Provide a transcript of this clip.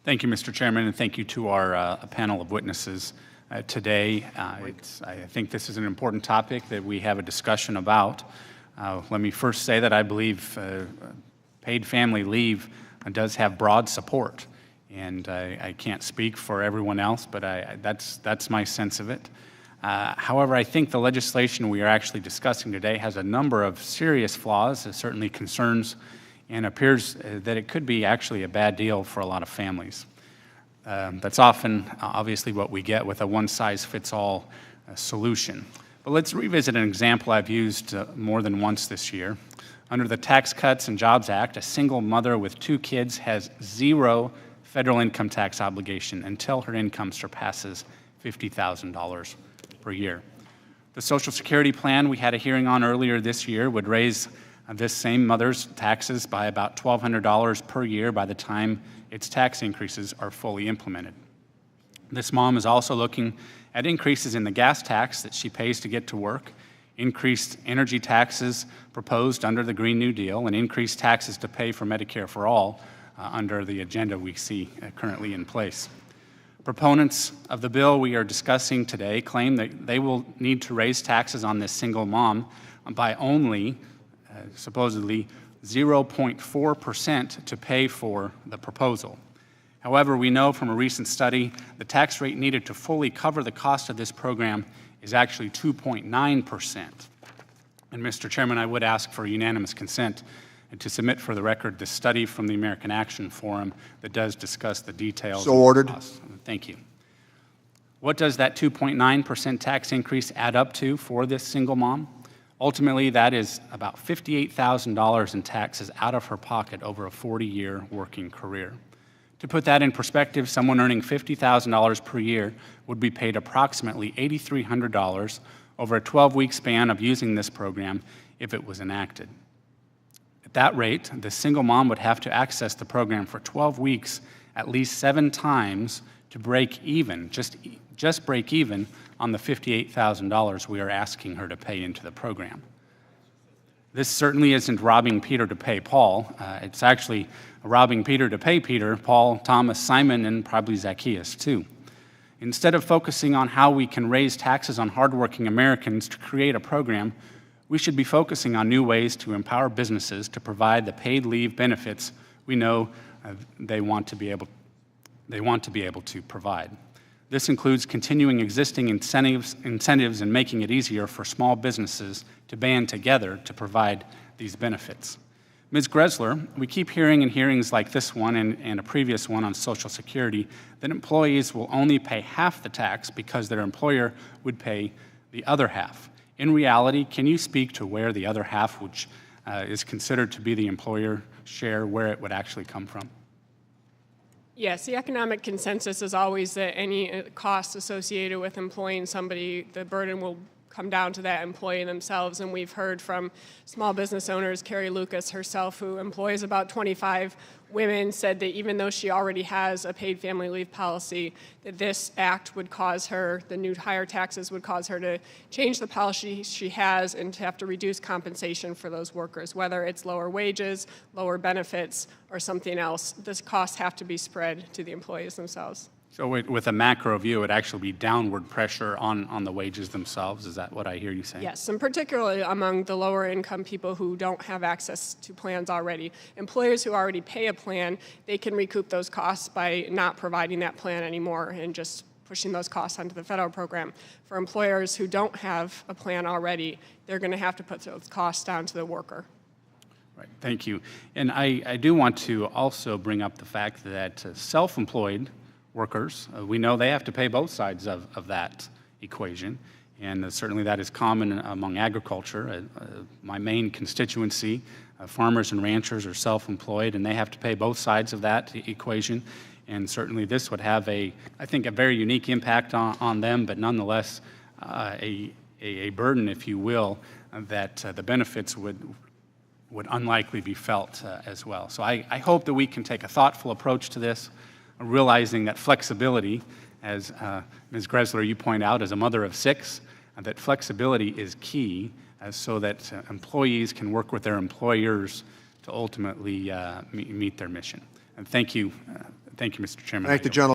Thank you, Mr. Chairman, and thank you to our panel of witnesses today. I think this is an important topic that we have a discussion about. Let me first say that I believe paid family leave does have broad support, and I can't speak for everyone else, but that's my sense of it. However, I think the legislation we are actually discussing today has a number of serious flaws, certainly concerns, and appears that it could be actually a bad deal for a lot of families. That's often, obviously, what we get with a one-size-fits-all solution. But let's revisit an example I've used more than once this year. Under the Tax Cuts and Jobs Act, a single mother with 2 kids has 0 federal income tax obligation until her income surpasses $50,000 per year. The Social Security plan we had a hearing on earlier this year would raise this same mother's taxes by about $1,200 per year by the time its tax increases are fully implemented. This mom is also looking at increases in the gas tax that she pays to get to work, increased energy taxes proposed under the Green New Deal, and increased taxes to pay for Medicare for All under the agenda we see currently in place. Proponents of the bill we are discussing today claim that they will need to raise taxes on this single mom by only, supposedly, 0.4% to pay for the proposal. However, we know from a recent study the tax rate needed to fully cover the cost of this program is actually 2.9%. And Mr. Chairman, I would ask for unanimous consent to submit for the record the study from the American Action Forum that does discuss the details. So ordered. Thank you. What does that 2.9% tax increase add up to for this single mom? Ultimately, that is about $58,000 in taxes out of her pocket over a 40-year working career. To put that in perspective, someone earning $50,000 per year would be paid approximately $8,300 over a 12-week span of using this program if it was enacted. At that rate, the single mom would have to access the program for 12 weeks at least 7 times to break even, just break even on the $58,000 we are asking her to pay into the program. This certainly isn't robbing Peter to pay Paul. It's actually robbing Peter to pay Peter, Paul, Thomas, Simon, and probably Zacchaeus too. Instead of focusing on how we can raise taxes on hardworking Americans to create a program, we should be focusing on new ways to empower businesses to provide the paid leave benefits we know they want to be able to provide. This includes continuing existing incentives and making it easier for small businesses to band together to provide these benefits. Ms. Gressler, we keep hearing in hearings like this one and a previous one on Social Security that employees will only pay half the tax because their employer would pay the other half. In reality, can you speak to where the other half, which is considered to be the employer share, where it would actually come from? Yes, the economic consensus is always that any costs associated with employing somebody, the burden will come down to that employee themselves. And we've heard from small business owners, Carrie Lucas herself, who employs about 25 women, said that even though she already has a paid family leave policy, that this act would cause her, the new higher taxes would cause her to change the policy she has and to have to reduce compensation for those workers, whether it's lower wages, lower benefits, or something else. This costs have to be spread to the employees themselves. So with a macro view, it would actually be downward pressure on the wages themselves. Is that what I hear you saying? Yes, and particularly among the lower income people who don't have access to plans already. Employers who already pay a plan, they can recoup those costs by not providing that plan anymore and just pushing those costs onto the federal program. For employers who don't have a plan already, they're going to have to put those costs down to the worker. Right, thank you. And I do want to also bring up the fact that self-employed workers, we know they have to pay both sides of that equation, and certainly that is common among agriculture. My main constituency, farmers and ranchers, are self-employed, and they have to pay both sides of that equation, and certainly this would have I think, a very unique impact on them, but nonetheless a burden, if you will, that the benefits would unlikely be felt as well. So I hope that we can take a thoughtful approach to this, realizing that flexibility, as Ms. Gressler, you point out, as a mother of 6, that flexibility is key so that employees can work with their employers to ultimately meet their mission. And thank you Thank you, Mr. Chairman. Thank the gentleman.